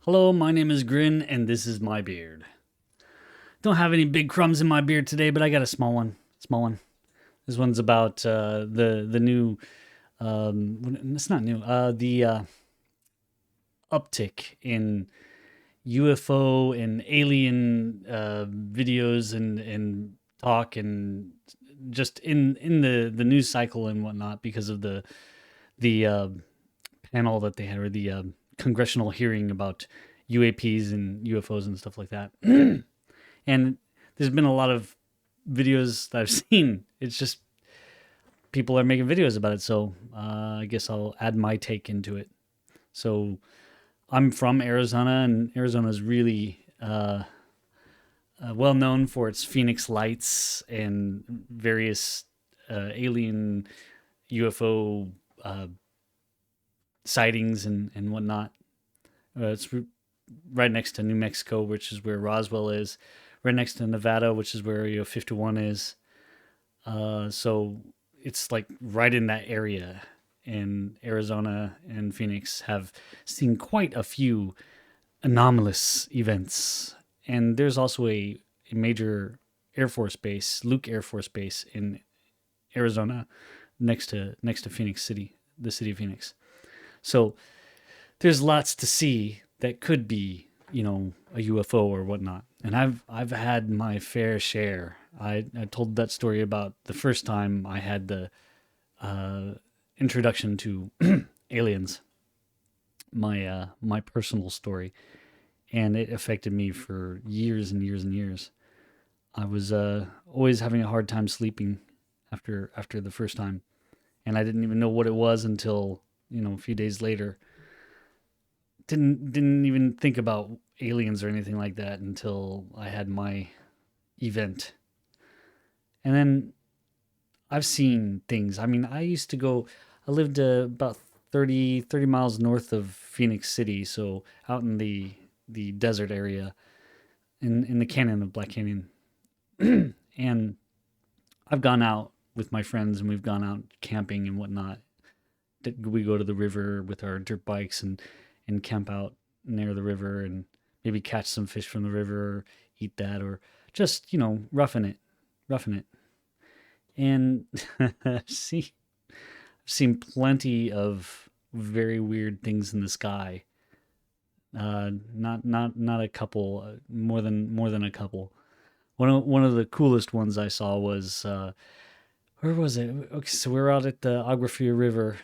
Hello, my name is Grin, and this is my beard. Don't have any big crumbs in my beard today, but I got a small one. Small one. This one's about the new. It's not new. The uptick in UFO and alien videos and talk and just in the news cycle and whatnot because of the panel that they had, or the congressional hearing about UAPs and UFOs and stuff like that. And there's been a lot of videos that I've seen. It's just people are making videos about it, so I guess I'll add my take into it. So I'm from Arizona, and Arizona is really well known for its Phoenix lights and various alien UFO sightings and whatnot. It's right next to New Mexico, which is where Roswell is. Right next to Nevada, which is where Area 51 is. So it's like right in that area. And Arizona and Phoenix have seen quite a few anomalous events. And there's also a major Air Force base, Luke Air Force Base in Arizona, next to Phoenix City, the city of Phoenix. So there's lots to see that could be, a UFO or whatnot. And I've had my fair share. I told that story about the first time I had the introduction to aliens, my personal story, and it affected me for years and years and years. I was always having a hard time sleeping after the first time, and I didn't even know what it was until a few days later. Didn't even think about aliens or anything like that until I had my event. And then I've seen things. I mean, I lived about 30 miles north of Phoenix City, so out in the desert area in the canyon of Black Canyon. And I've gone out with my friends and we've gone out camping and whatnot. We go to the river with our dirt bikes and camp out near the river and maybe catch some fish from the river, or eat that, or just, roughing it. And see, I've seen plenty of very weird things in the sky. Not a couple, more than a couple. One of the coolest ones I saw was where was it? Okay, so we were out at the Agrafia River,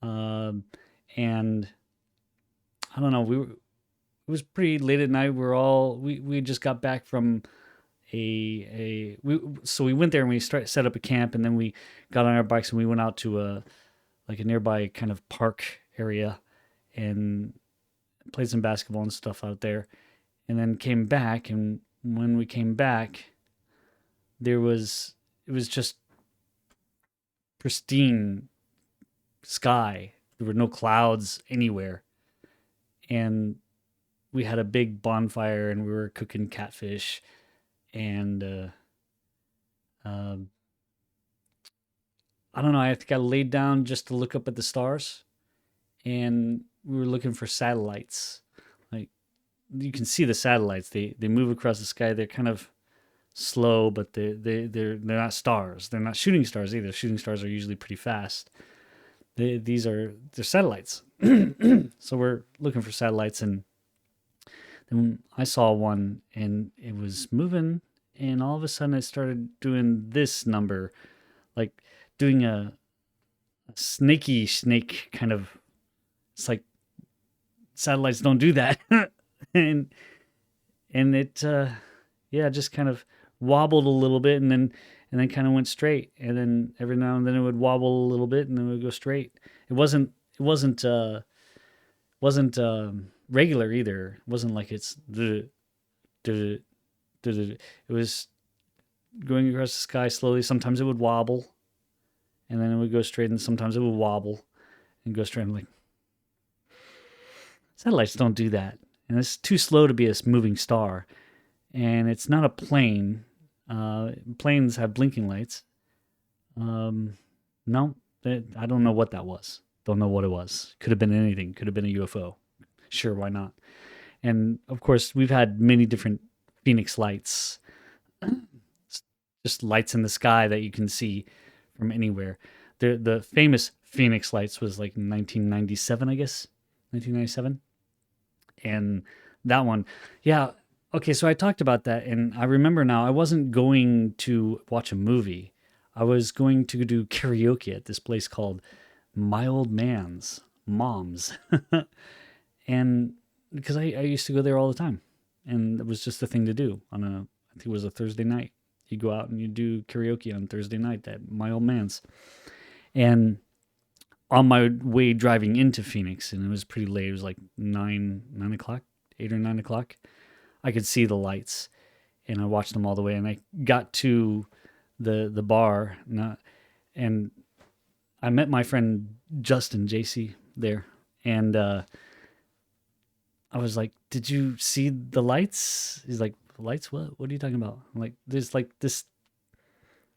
um, and I don't know. It was pretty late at night. We just got back from we went there and set up a camp, and then we got on our bikes and we went out to a nearby kind of park area and played some basketball and stuff out there, and then came back. And when we came back, it was just pristine sky. There were no clouds anywhere, and we had a big bonfire and we were cooking catfish, and um I don't know. I think I laid down just to look up at the stars, and we were looking for satellites. Like, you can see the satellites. They move across the sky. They're kind of slow, but they're not stars. They're not shooting stars either. Shooting stars are usually pretty fast. They're satellites. So we're looking for satellites, and then I saw one, and it was moving, and all of a sudden it started doing this number, like doing a snaky snake kind of. It's like satellites don't do that, and it yeah, just kind of wobbled a little bit, and then kind of went straight, and then every now and then it would wobble a little bit, and then it would go straight. It wasn't regular either. It wasn't like it's it was going across the sky slowly. Sometimes it would wobble, and then it would go straight, and sometimes it would wobble and go straight. I'm like, satellites don't do that, and it's too slow to be a moving star, and it's not a plane. Planes have blinking lights. No, I don't know what that was. Don't know what it was. Could have been anything. Could have been a UFO. sure, why not? And of course, we've had many different Phoenix lights, just lights in the sky that you can see from anywhere. The famous Phoenix lights was like 1997, I guess, 1997, and that one, yeah. Okay, so I talked about that, and I remember now I wasn't going to watch a movie. I was going to do karaoke at this place called My Old Man's Mom's, and because I used to go there all the time, and it was just a thing to do on a, I think it was a Thursday night. You go out and you do karaoke on Thursday night at My Old Man's, and on my way driving into Phoenix, and it was pretty late. It was like 9 o'clock, 8 or 9 o'clock. I could see the lights, and I watched them all the way. And I got to the bar, and I met my friend Justin JC there, and I was like, "Did you see the lights?" He's like, "Lights? What? What are you talking about?" I'm like, "There's like this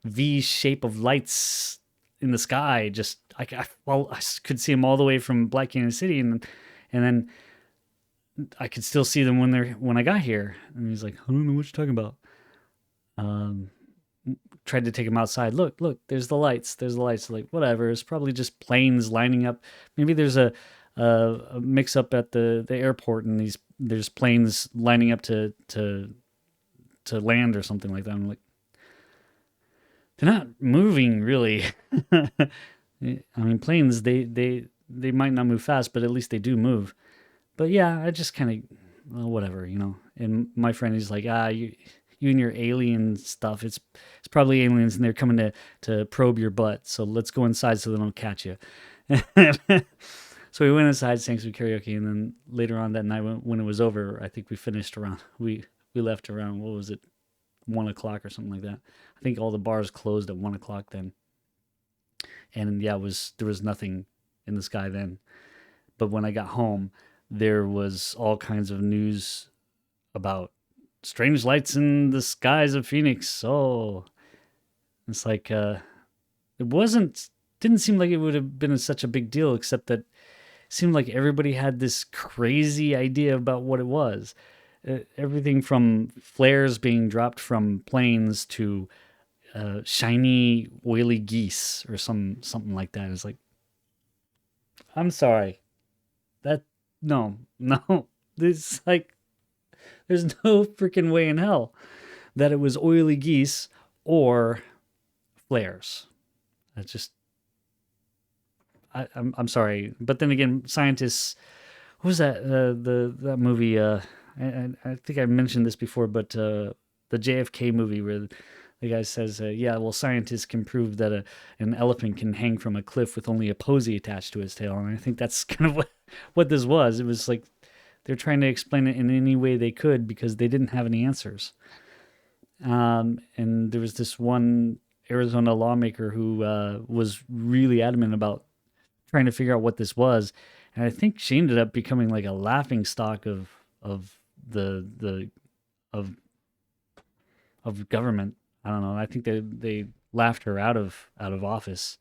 V shape of lights in the sky. Just well, I could see them all the way from Black Canyon City, and then I could still see them when I got here." And he's like, "I don't know what you're talking about." Um, Tried to take him outside. Look, there's the lights. There's the lights. Like, whatever. It's probably just planes lining up. Maybe there's a mix up at the airport, and there's planes lining up to land or something like that. I'm like, they're not moving really. I mean, planes they might not move fast, but at least they do move. But yeah, I just kind of, well, whatever, you know. And my friend is like, you and your alien stuff. It's probably aliens, and they're coming to probe your butt. So let's go inside so they don't catch you. So we went inside, sang some karaoke, and then later on that night, when it was over, I think we finished around. We left around, what was it, 1 o'clock or something like that. I think all the bars closed at 1 o'clock then. And yeah, there was nothing in the sky then. But when I got home, there was all kinds of news about strange lights in the skies of Phoenix. Oh, it's like didn't seem like it would have been such a big deal, except that it seemed like everybody had this crazy idea about what it was. Everything from flares being dropped from planes to shiny, oily geese or something like that. It's like, I'm sorry, that no, this like, there's no freaking way in hell that it was oily geese or flares. That's just, I'm sorry, but then again, scientists. What was that? That movie. I think I mentioned this before, but the JFK movie where the guy says, "Yeah, well, scientists can prove that an elephant can hang from a cliff with only a posy attached to his tail." And I think that's kind of what this was. It was like they're trying to explain it in any way they could because they didn't have any answers. And there was this one Arizona lawmaker who was really adamant about trying to figure out what this was, and I think she ended up becoming like a laughing stock of the of government. I don't know. I think they laughed her out of office.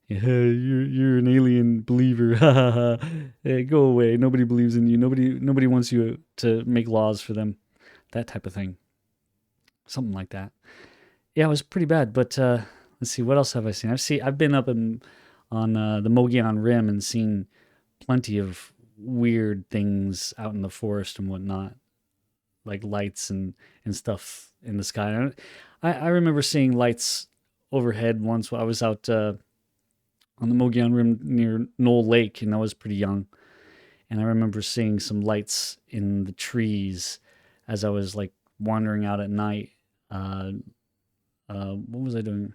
Yeah, you're an alien believer. Hey, go away. Nobody believes in you. Nobody wants you to make laws for them. That type of thing. Something like that. Yeah, it was pretty bad. But let's see. What else have I seen? I've been up on the Mogollon Rim and seen plenty of weird things out in the forest and whatnot, like lights and stuff in the sky. I remember seeing lights overhead once when I was out on the Mogollon Rim near Knoll Lake, and I was pretty young. And I remember seeing some lights in the trees as I was like wandering out at night. What was I doing?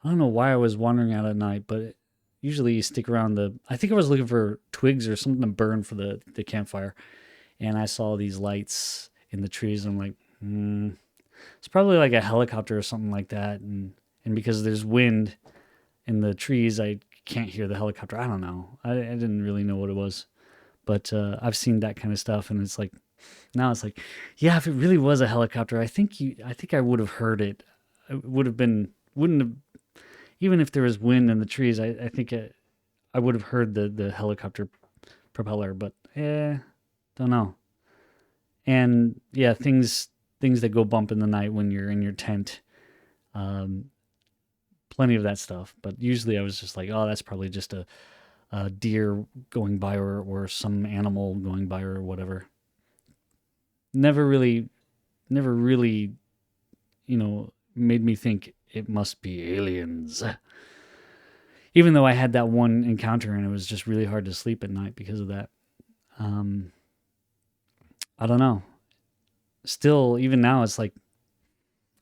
I don't know why I was wandering out at night, but usually you stick around I think I was looking for twigs or something to burn for the campfire. And I saw these lights in the trees. And I'm like, it's probably like a helicopter or something like that. And because there's wind in the trees, I can't hear the helicopter. I don't know. I didn't really know what it was. But I've seen that kind of stuff. And it's like, now it's like, yeah, if it really was a helicopter, I think I would have heard it. It wouldn't have, even if there was wind in the trees, I think I would have heard the helicopter propeller, but don't know. And yeah, things that go bump in the night when you're in your tent. Um, Plenty of that stuff. But usually I was just like, oh, that's probably just a deer going by, or some animal going by, or whatever. Never really, never really, made me think it must be aliens. Even though I had that one encounter and it was just really hard to sleep at night because of that. Um, I don't know. Still, even now, it's like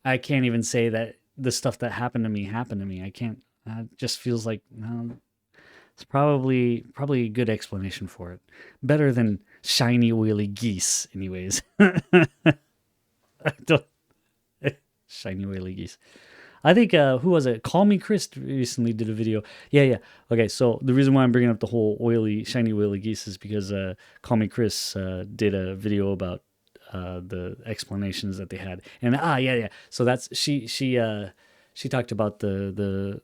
I can't even say that the stuff that happened to me. I can't. It just feels like no, it's probably a good explanation for it. Better than shiny oily geese, anyways. I don't, shiny oily geese. I think who was it? Call Me Chris recently did a video. Yeah. Okay, so the reason why I'm bringing up the whole shiny oily geese is because Call Me Chris did a video about the explanations that they had, and yeah. So that's she talked about the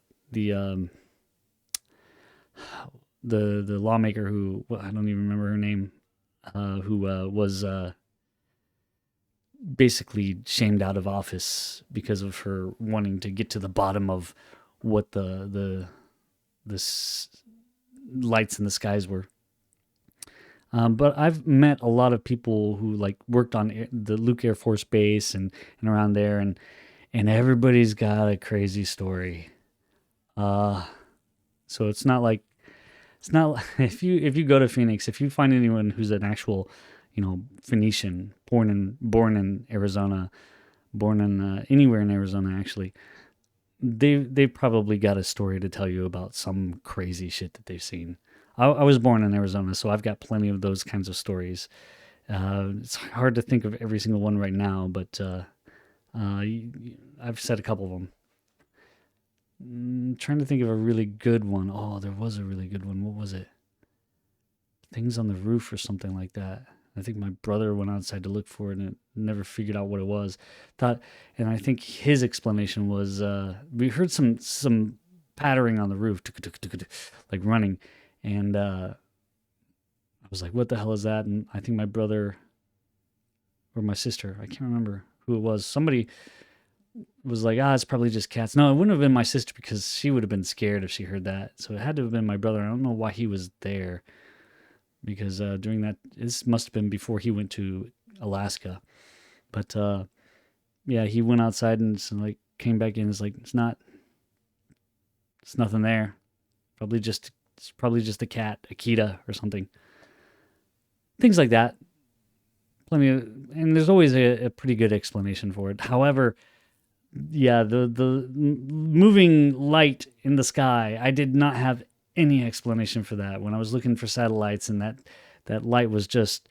the lawmaker who, well, I don't even remember her name, who was basically shamed out of office because of her wanting to get to the bottom of what the lights in the skies were. But I've met a lot of people who like worked on the Luke Air Force Base and around there, and everybody's got a crazy story. So it's not like if you go to Phoenix, if you find anyone who's an actual, Phoenician, born in Arizona, born in anywhere in Arizona actually, they probably got a story to tell you about some crazy shit that they've seen. I was born in Arizona, so I've got plenty of those kinds of stories. It's hard to think of every single one right now, but I've said a couple of them. Trying to think of a really good one. Oh, there was a really good one. What was it? Things on the roof or something like that. I think my brother went outside to look for it and never figured out what it was. And I think his explanation was we heard some pattering on the roof, like running, and I was like, "What the hell is that?" And I think my brother or my sister, I can't remember who it was. Somebody was like, it's probably just cats. No, it wouldn't have been my sister because she would have been scared if she heard that. So it had to have been my brother. I don't know why he was there because during that, this must have been before he went to Alaska. But yeah, he went outside and like came back in. It's like it's nothing there. It's probably just a cat, a cheetah or something. Things like that. And there's always a pretty good explanation for it. However, yeah, the moving light in the sky, I did not have any explanation for that when I was looking for satellites, and that light was just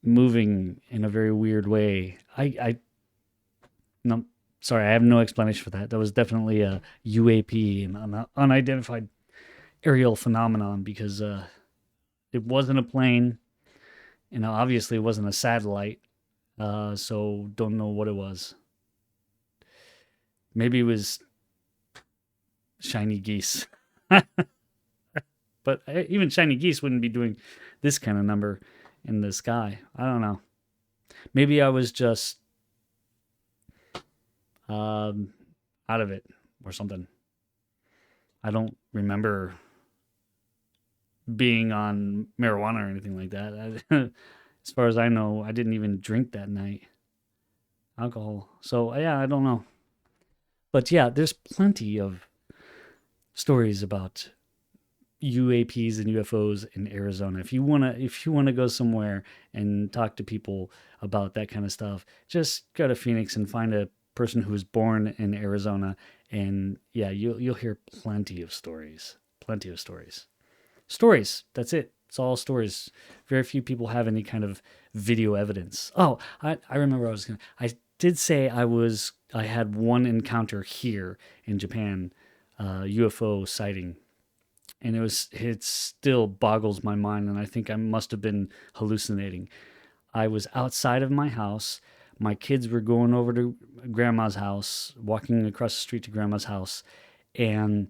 moving in a very weird way. No, sorry, I have no explanation for that. That was definitely a UAP, an unidentified aerial phenomenon, because it wasn't a plane, obviously it wasn't a satellite, so don't know what it was. Maybe it was shiny geese. But even shiny geese wouldn't be doing this kind of number in the sky. I don't know. Maybe I was just out of it or something. I don't remember being on marijuana or anything like that. As far as I know, I didn't even drink that night. Alcohol. So yeah, I don't know. But yeah, there's plenty of stories about UAPs and UFOs in Arizona. If you wanna go somewhere and talk to people about that kind of stuff, just go to Phoenix and find a person who was born in Arizona, and yeah, you'll hear plenty of stories. Plenty of stories. Stories. That's it. It's all stories. Very few people have any kind of video evidence. Oh, I remember I did say I had one encounter here in Japan, UFO sighting, and it still boggles my mind, and I think I must have been hallucinating. I was outside of my house. My kids were going over to grandma's house, walking across the street to grandma's house, and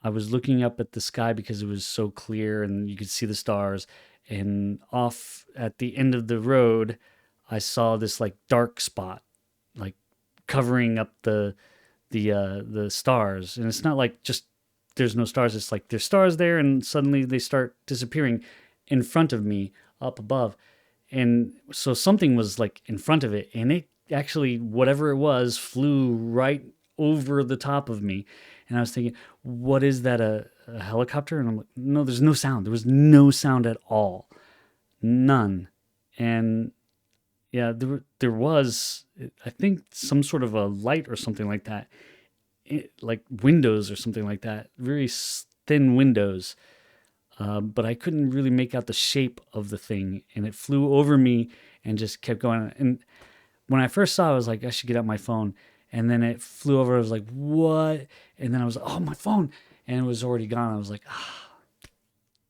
I was looking up at the sky because it was so clear and you could see the stars. And off at the end of the road, I saw this like dark spot, like covering up the stars. And it's not like just there's no stars. It's like there's stars there, and suddenly they start disappearing in front of me up above. And so something was like in front of it, and it actually, whatever it was, flew right over the top of me. And I was thinking, what is that, a helicopter? And I'm like, no, there's no sound. There was no sound at all. None. And yeah, there was, I think, some sort of a light or something like that, like windows or something like that, very thin windows. But I couldn't really make out the shape of the thing, and it flew over me and just kept going. And when I first saw it, I was like, I should get out my phone. And then it flew over. I was like, what? And then I was like, oh, my phone. And it was already gone. I was like,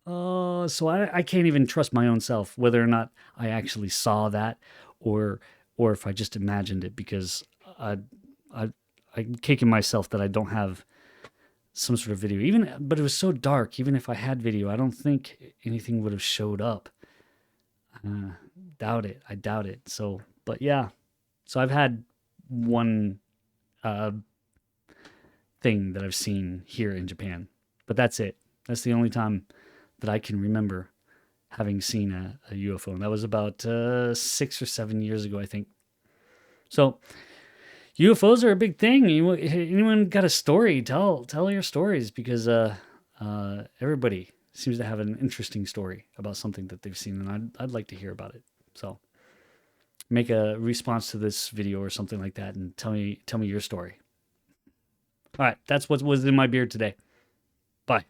oh, so I can't even trust my own self, whether or not I actually saw that, or or if I just imagined it, because I, I, I'm kicking myself that I don't have some sort of video. Even, but it was so dark. Even if I had video, I don't think anything would have showed up. Uh, doubt it. I doubt it. So, but yeah. So I've had one uh, thing that I've seen here in Japan, but that's it. That's the only time that I can remember having seen a UFO, and that was about 6 or 7 years ago, I think. So UFOs are a big thing. Anyone got a story? Tell your stories, because everybody seems to have an interesting story about something that they've seen, and I'd like to hear about it. So make a response to this video or something like that, and tell me your story. All right, that's what was in my beard today. Bye.